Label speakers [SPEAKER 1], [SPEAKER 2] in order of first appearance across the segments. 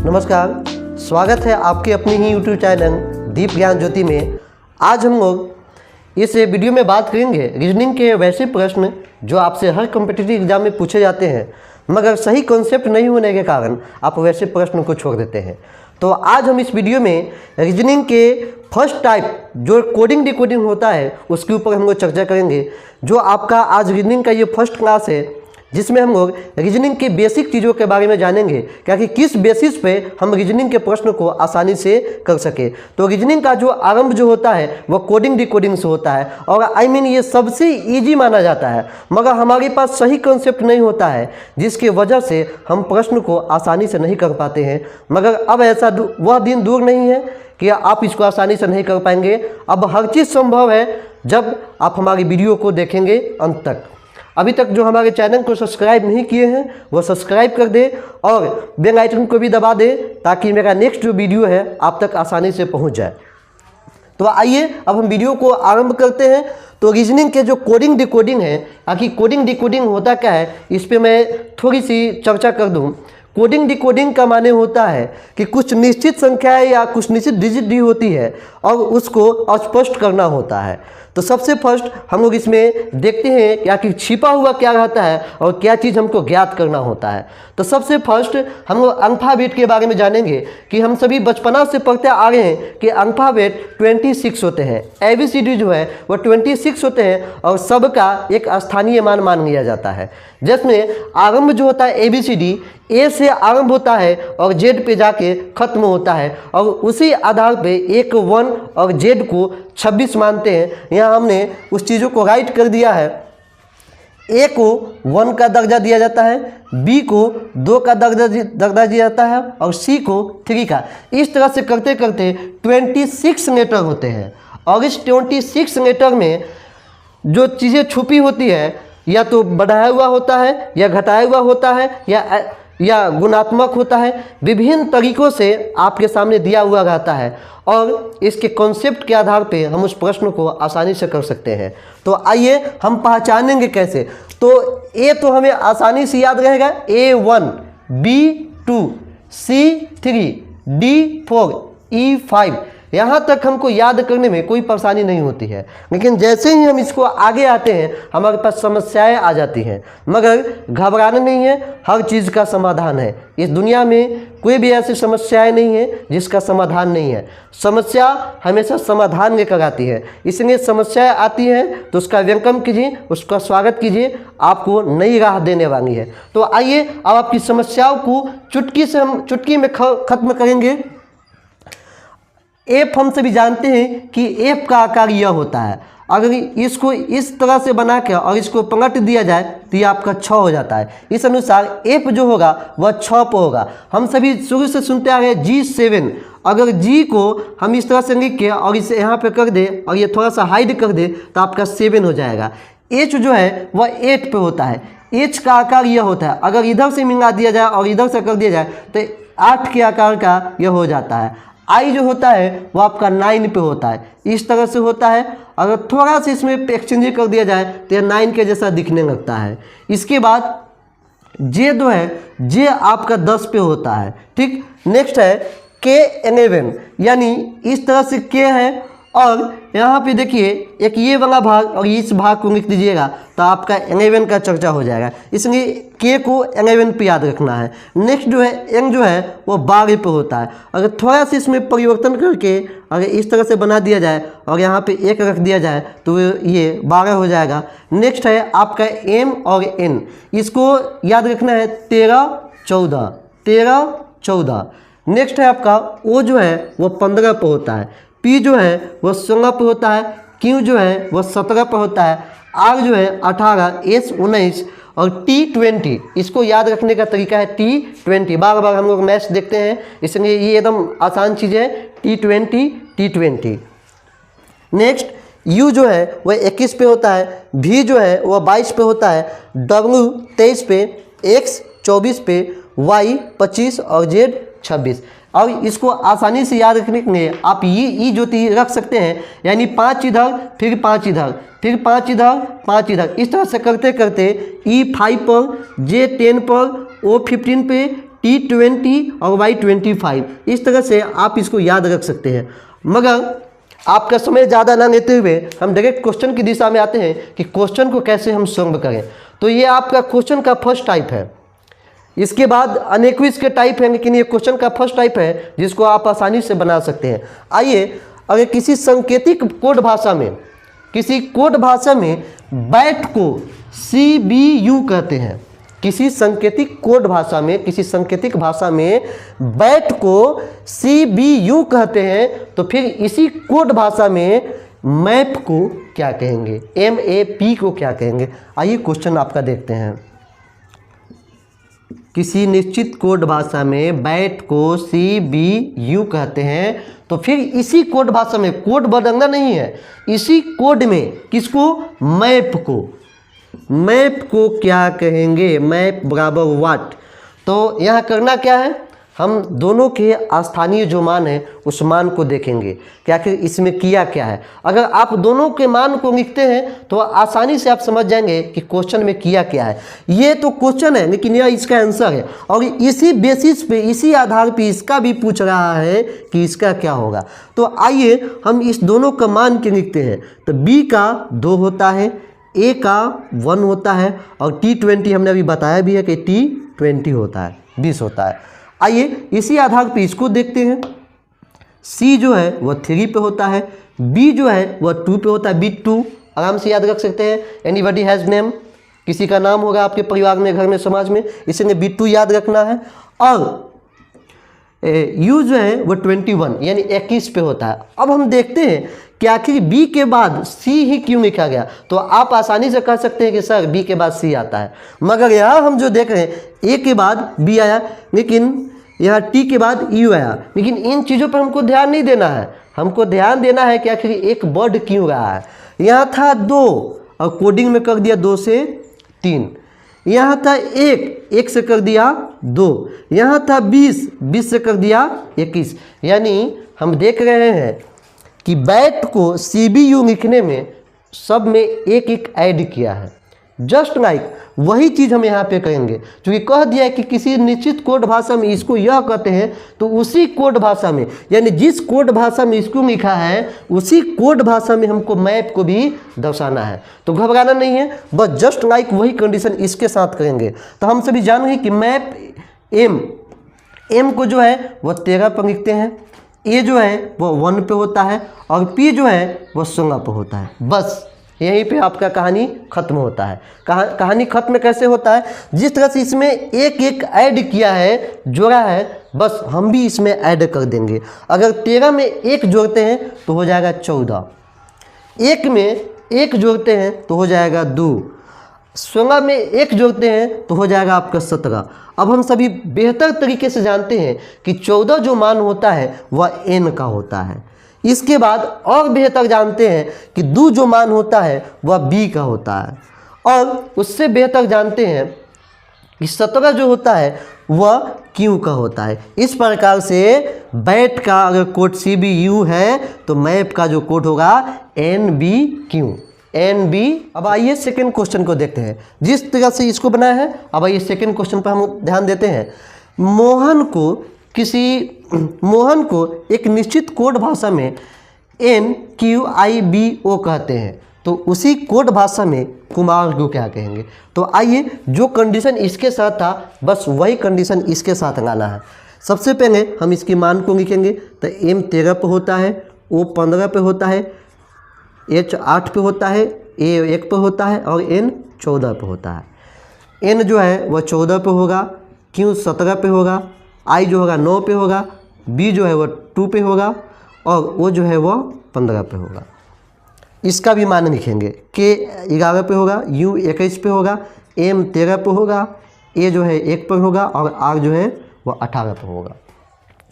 [SPEAKER 1] नमस्कार, स्वागत है आपके अपने ही YouTube चैनल दीप ज्ञान ज्योति में। आज हम लोग इस वीडियो में बात करेंगे रीजनिंग के वैसे प्रश्न जो आपसे हर कॉम्पिटिटिव एग्जाम में पूछे जाते हैं, मगर सही कॉन्सेप्ट नहीं होने के कारण आप वैसे प्रश्न को छोड़ देते हैं। तो आज हम इस वीडियो में रीजनिंग के फर्स्ट टाइप जो कोडिंग डिकोडिंग होता है उसके ऊपर हम लोग चर्चा करेंगे। जो आपका आज रीजनिंग का ये फर्स्ट क्लास है जिसमें हम लोग रीजनिंग की बेसिक चीज़ों के बारे में जानेंगे, क्या कि किस बेसिस पे हम रीजनिंग के प्रश्न को आसानी से कर सके। तो रीजनिंग का जो आरंभ जो होता है वो कोडिंग डिकोडिंग से होता है और ये सबसे ईजी माना जाता है, मगर हमारे पास सही कॉन्सेप्ट नहीं होता है जिसकी वजह से हम प्रश्न को आसानी से नहीं कर पाते हैं। मगर अब ऐसा वह दिन दूर नहीं है कि आप इसको आसानी से नहीं कर पाएंगे। अब हर चीज़ संभव है जब आप हमारी वीडियो को देखेंगे अंत तक। अभी तक जो हमारे चैनल को सब्सक्राइब नहीं किए हैं वो सब्सक्राइब कर दे और बेल आइकन को भी दबा दे ताकि मेरा नेक्स्ट जो वीडियो है आप तक आसानी से पहुंच जाए। तो आइए अब हम वीडियो को आरंभ करते हैं। तो रीजनिंग के जो कोडिंग डिकोडिंग है, आखिर कोडिंग डिकोडिंग होता क्या है इस पर मैं थोड़ी सी चर्चा कर दूं। कोडिंग डिकोडिंग का माने होता है कि कुछ निश्चित संख्याएं या कुछ निश्चित डिजिट दी होती है और उसको अस्पष्ट करना होता है। तो सबसे फर्स्ट हम लोग इसमें देखते हैं क्या कि छिपा हुआ क्या रहता है और क्या चीज़ हमको ज्ञात करना होता है। तो सबसे फर्स्ट हम लोग अल्फ़ाबेट के बारे में जानेंगे कि हम सभी बचपना से पढ़ते आ रहे हैं कि अल्फ़ाबेट 26 होते हैं, ABCD जो है वो 26 होते हैं और सबका एक स्थानीय मान मान लिया जाता है। जिसमें आरंभ जो होता है ABCD A से आरंभ होता है और Z पे जाके खत्म होता है और उसी आधार पे एक 1 और Z को 26 मानते हैं। यहाँ हमने उस चीज़ों को राइट कर दिया है। A को 1 का दर्जा दिया जाता है, B को 2 का दर्जा दिया जाता है और C को 3 का। इस तरह से करते करते 26 लेटर होते हैं और इस 26 लेटर में जो चीज़ें छुपी होती है या तो बढ़ाया हुआ होता है या घटाया हुआ होता है या गुणात्मक होता है। विभिन्न तरीकों से आपके सामने दिया हुआ रहता है और इसके कॉन्सेप्ट के आधार पे हम उस प्रश्न को आसानी से कर सकते हैं। तो आइए हम पहचानेंगे कैसे। तो A तो हमें आसानी से याद रहेगा, A1, B2, C3, D4, E5। यहाँ तक हमको याद करने में कोई परेशानी नहीं होती है, लेकिन जैसे ही हम इसको आगे आते हैं हमारे पास समस्याएं आ जाती हैं। मगर घबराना नहीं है, हर चीज़ का समाधान है। इस दुनिया में कोई भी ऐसी समस्याएं नहीं है जिसका समाधान नहीं है। समस्या हमेशा समाधान लेकर आती है, इसलिए समस्याएं आती हैं तो उसका वेलकम कीजिए, उसका स्वागत कीजिए, आपको नई राह देने वाली है। तो आइए अब आपकी समस्याओं को चुटकी में ख़त्म करेंगे। एफ हम सभी जानते हैं कि एफ का आकार यह होता है। अगर इसको इस तरह से बना के और इसको पलट दिया जाए तो ये आपका 6 हो जाता है। इस अनुसार एफ जो होगा वह 6 पर होगा। हम सभी शुरू से सुनते आ रहे हैं G7। अगर G को हम इस तरह से लिख के और इसे यहाँ पे कर दे और ये थोड़ा सा हाइड कर दे तो आपका 7 हो जाएगा। H जो है वह 8 पे होता है। H का आकार यह होता है। अगर इधर से मिला दिया जाए और इधर से कर दिया जाए तो 8 के आकार का यह हो जाता है। आई जो होता है वो आपका 9 पे होता है, इस तरह से होता है। अगर थोड़ा सा इसमें एक्सचेंज कर दिया जाए तो यह 9 के जैसा दिखने लगता है। इसके बाद जे जो है जे आपका 10 पे होता है। ठीक, नेक्स्ट है K11, यानी इस तरह से K है और यहाँ पे देखिए एक ये वाला भाग और इस भाग को लिख दीजिएगा तो आपका 11 का चर्चा हो जाएगा। इसलिए K को 11 पे याद रखना है। नेक्स्ट जो है N जो है वो 12 पे होता है। अगर थोड़ा सा इसमें परिवर्तन करके अगर इस तरह से बना दिया जाए और यहाँ पे 1 रख दिया जाए तो ये 12 हो जाएगा। नेक्स्ट है आपका M और N, इसको याद रखना है 13, 14। नेक्स्ट है आपका O जो है वो 15 पे होता है, P जो है वो 16 पे होता है, Q जो है वो 17 पे होता है, R जो है 18, S 19 और T20। इसको याद रखने का तरीका है T20। बार बार हम लोग मैच देखते हैं इसलिए ये एकदम आसान चीज़ है, T20। नेक्स्ट U जो है वह 21 पे होता है, V जो है वह 22 पे होता है, W 23 पे, X 24 पे, Y 25 और Z 26। और इसको आसानी से याद रखने के लिए आप ई ज्योति रख सकते हैं, यानी 5 इधर फिर 5 इधर फिर 5 इधर 5 इधर। इस तरह से करते करते E5 पर, J10 पर, O15 पे, T20 और Y25, इस तरह से आप इसको याद रख सकते हैं। मगर आपका समय ज़्यादा ना लेते हुए हम डायरेक्ट क्वेश्चन की दिशा में आते हैं कि क्वेश्चन को कैसे हम सॉल्व करें। तो ये आपका क्वेश्चन का फर्स्ट टाइप है। इसके बाद अनेकों इसके टाइप हैं, लेकिन ये क्वेश्चन का फर्स्ट टाइप है जिसको आप आसानी से बना सकते हैं। आइए, अगर किसी सांकेतिक कोड भाषा में, किसी कोड भाषा में बैट को CBU कहते हैं, किसी सांकेतिक कोड भाषा में, किसी सांकेतिक भाषा में बैट को CBU कहते हैं, तो फिर इसी कोड भाषा में मैप को क्या कहेंगे, MAP को क्या कहेंगे। आइए क्वेश्चन आपका देखते हैं। किसी निश्चित कोड भाषा में बैट को CBU कहते हैं, तो फिर इसी कोड भाषा में, कोड बदलना नहीं है, इसी कोड में किसको, मैप को क्या कहेंगे, मैप बराबर व्हाट। तो यहाँ करना क्या है, हम दोनों के स्थानीय जो मान है उस मान को देखेंगे कि आखिर इसमें किया क्या है। अगर आप दोनों के मान को लिखते हैं तो आसानी से आप समझ जाएंगे कि क्वेश्चन में किया क्या है। ये तो क्वेश्चन है, लेकिन यह इसका आंसर है, और इसी बेसिस पे, इसी आधार पे इसका भी पूछ रहा है कि इसका क्या होगा। तो आइए हम इस दोनों का मान के लिखते हैं। तो B का 2 होता है, A का 1 होता है, और T20 हमने अभी बताया भी है कि T20 होता है, 20 होता है। आइए इसी आधार पे इसको देखते हैं। C जो है वह 3 पे होता है, B जो है वह 2 पे होता है, B2 आराम से याद रख सकते हैं। एनीबडी हैज़ नेम, किसी का नाम होगा आपके परिवार में, घर में, समाज में, इसलिए B2 याद रखना है। और U जो है वह 21 यानी 21 पे होता है। अब हम देखते हैं कि आखिर B के बाद C ही क्यों लिखा गया। तो आप आसानी से कह सकते हैं कि सर B के बाद C आता है, मगर यहाँ हम जो देख रहे हैं A के बाद B आया, लेकिन यहाँ T के बाद U आया। लेकिन इन चीज़ों पर हमको ध्यान नहीं देना है, हमको ध्यान देना है कि आखिर एक वर्ड क्यों रहा है। यहाँ था 2 और कोडिंग में कर दिया 2 से 3, यहाँ था 1 से कर दिया 2, यहाँ था 20 से कर दिया 21। यानी हम देख रहे हैं कि बैट को CBU लिखने में सब में एक ऐड किया है। जस्ट लाइक वही चीज़ हम यहाँ पे करेंगे, क्योंकि कह दिया है कि किसी निश्चित कोड भाषा में इसको यह कहते हैं, तो उसी कोड भाषा में, यानी जिस कोड भाषा में इसको लिखा है उसी कोड भाषा में हमको मैप को भी दर्शाना है। तो घबराना नहीं है, बस जस्ट लाइक वही कंडीशन इसके साथ करेंगे। तो हम सभी जान गए कि मैप M को जो है वह 13 पर लिखते हैं, A जो है वह 1 पे होता है, और P जो है वह 16 पे होता है। बस यहीं पे आपका कहानी खत्म होता है। कहानी खत्म कैसे होता है, जिस तरह से इसमें एक ऐड किया है, जोड़ा है, बस हम भी इसमें ऐड कर देंगे। अगर 13 में 1 जोड़ते हैं तो हो जाएगा 14, 1 में 1 जोड़ते हैं तो हो जाएगा 2, 16 में 1 जोड़ते हैं तो हो जाएगा आपका 17। अब हम सभी बेहतर तरीके से जानते हैं कि 14 जो मान होता है वह n का होता है। इसके बाद और बेहतर जानते हैं कि 2 जो मान होता है वह b का होता है, और उससे बेहतर जानते हैं कि 17 जो होता है वह q का होता है। इस प्रकार से बैट का अगर कोड CBU है तो मैप का जो कोड होगा NBQ। अब आइए सेकेंड क्वेश्चन को देखते हैं। जिस तरह से इसको बनाया है, अब आइए सेकेंड क्वेश्चन पर हम ध्यान देते हैं। मोहन को एक निश्चित कोड भाषा में NQIBO कहते हैं, तो उसी कोड भाषा में कुमार को क्या कहेंगे। तो आइए जो कंडीशन इसके साथ था बस वही कंडीशन इसके साथ लाना है। सबसे पहले हम इसके मान को लिखेंगे। तो M 13 पे होता है, O 15 पे होता है, H 8 पे होता है, A 1 पे होता है, और N 14 पे होता है। N जो है वह 14 पे होगा, Q 17 पे होगा, I जो होगा 9 पे होगा, B जो है वह 2 पे होगा, और O जो है वह 15 पे होगा। इसका भी मान लिखेंगे। K 11 पे होगा, U 21 पे होगा, M 13 पे होगा, A जो है 1 पर होगा, और R जो है वह 18 पे होगा।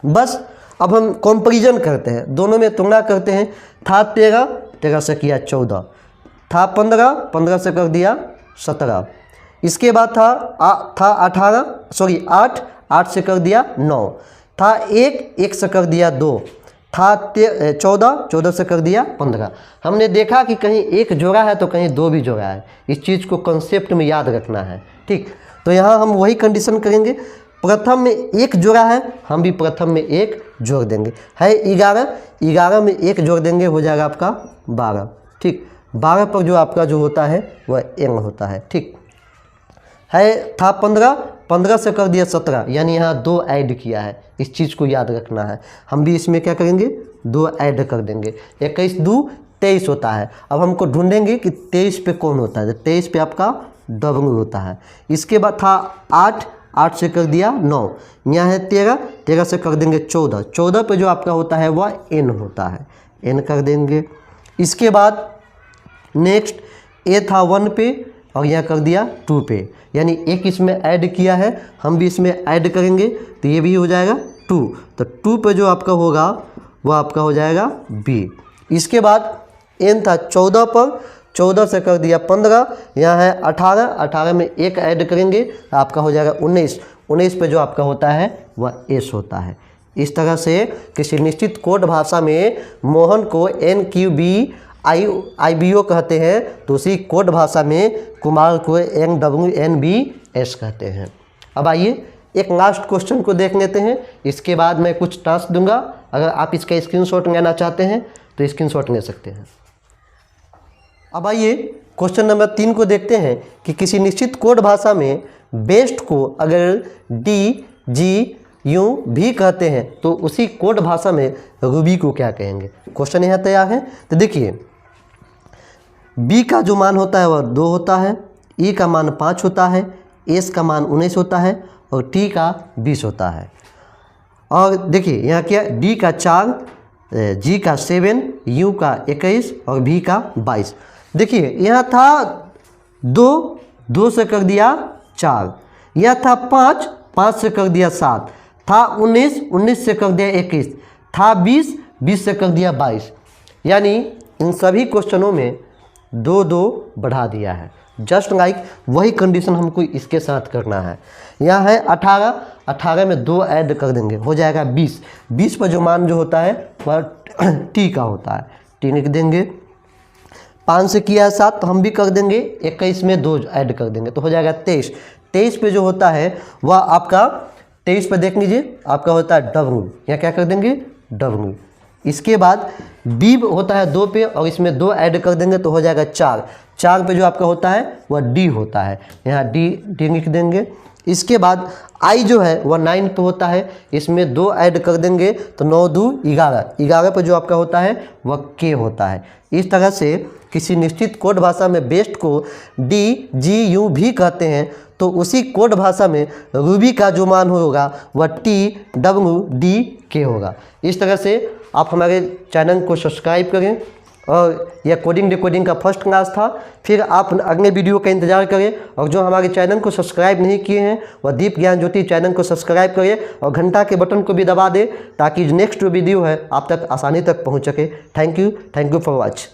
[SPEAKER 1] बस अब हम कंपैरिजन करते हैं, दोनों में तुलना करते हैं। था 13 से किया 14, था 15 से कर दिया 17। इसके बाद था 8 से कर दिया 9, था 1 से कर दिया 2, था 14 से कर दिया 15। हमने देखा कि कहीं 1 जोड़ा है तो कहीं 2 भी जोड़ा है। इस चीज़ को कंसेप्ट में याद रखना है, ठीक। तो यहाँ हम वही कंडीशन करेंगे। प्रथम में 1 जोड़ा है, हम भी प्रथम में 1 जोड़ देंगे। है 11, 11 में 1 जोड़ देंगे, हो जाएगा आपका 12। ठीक, 12 पर जो आपका जो होता है वह एंग होता है। ठीक है, था 15, 15 से कर दिया 17, यानी यहाँ 2 ऐड किया है, इस चीज़ को याद रखना है। हम भी इसमें क्या करेंगे, 2 ऐड कर देंगे। 21 2 23 होता है। अब हमको ढूंढेंगे कि 23 पे कौन होता है, 23 पे आपका W होता है। इसके बाद था 8, 8 से कर दिया 9, यहाँ है 13, 13 से कर देंगे 14, 14 पे जो आपका होता है वह N होता है, N कर देंगे। इसके बाद नेक्स्ट A था 1 पे और यहाँ कर दिया 2 पे, यानी एक इसमें ऐड किया है, हम भी इसमें ऐड करेंगे तो ये भी हो जाएगा 2, तो 2 पे जो आपका होगा वह आपका हो जाएगा B। इसके बाद N था 14 पर, 14 से कर दिया 15, यहाँ है 18, 18 में 1 ऐड करेंगे आपका हो जाएगा 19, 19 पे जो आपका होता है वह S होता है। इस तरह से किसी निश्चित कोड भाषा में मोहन को NQBIBO कहते हैं, तो उसी कोड भाषा में कुमार को NWNBS कहते हैं। अब आइए एक लास्ट क्वेश्चन को देख लेते हैं, इसके बाद मैं कुछ टास्क दूंगा। अगर आप इसका स्क्रीनशॉट लेना चाहते हैं तो स्क्रीनशॉट ले सकते हैं। अब आइए क्वेश्चन नंबर 3 को देखते हैं कि किसी निश्चित कोड भाषा में बेस्ट को अगर DGU भी कहते हैं तो उसी कोड भाषा में रूबी को क्या कहेंगे। क्वेश्चन यहाँ तैयार है, तो देखिए B का जो मान होता है वह 2 होता है, E का मान 5 होता है, S का मान 19 होता है और T का 20 होता है। और देखिए यहाँ क्या, D का 4, G का 7, U का 21 और V का 22। देखिए यहाँ था 2, 2 से कर दिया 4, यह था 5, 5 से कर दिया 7, था 19, 19 से कर दिया 21, था 20, 20 से कर दिया 22, यानी इन सभी क्वेश्चनों में 2 2 बढ़ा दिया है। जस्ट लाइक वही कंडीशन हमको इसके साथ करना है। यहाँ है 18, 18 में 2 ऐड कर देंगे, हो जाएगा 20, 20 पर जो मान जो होता है वह T का होता है, T लिख देंगे। 5 से किया है 7 तो हम भी कर देंगे, 21 में 2 ऐड कर देंगे तो हो जाएगा 23, 23 पे जो होता है वह आपका 23 पे देख लीजिए आपका होता है W, यहाँ क्या कर देंगे W। इसके बाद B होता है 2 पे और इसमें 2 ऐड कर देंगे तो हो जाएगा 4, 4 पे जो आपका होता है वह D होता है, यहाँ D लिख देंगे। इसके बाद I जो है वह 9 पे होता है, इसमें 2 ऐड कर देंगे तो 9 2 11, 11 पे जो आपका होता है वह K होता है। इस तरह से किसी निश्चित कोड भाषा में बेस्ट को DGU भी कहते हैं तो उसी कोड भाषा में रूबी का जो मान होगा वह TWDK होगा। इस तरह से आप हमारे चैनल को सब्सक्राइब करें, और यह कोडिंग डिकोडिंग का फर्स्ट क्लास था। फिर आप अगले वीडियो का इंतजार करें, और जो हमारे चैनल को सब्सक्राइब नहीं किए हैं वह दीप ज्ञान ज्योति चैनल को सब्सक्राइब करें और घंटा के बटन को भी दबा दें ताकि नेक्स्ट जो वीडियो है आप तक आसानी तक पहुंच सके। Thank you for watch.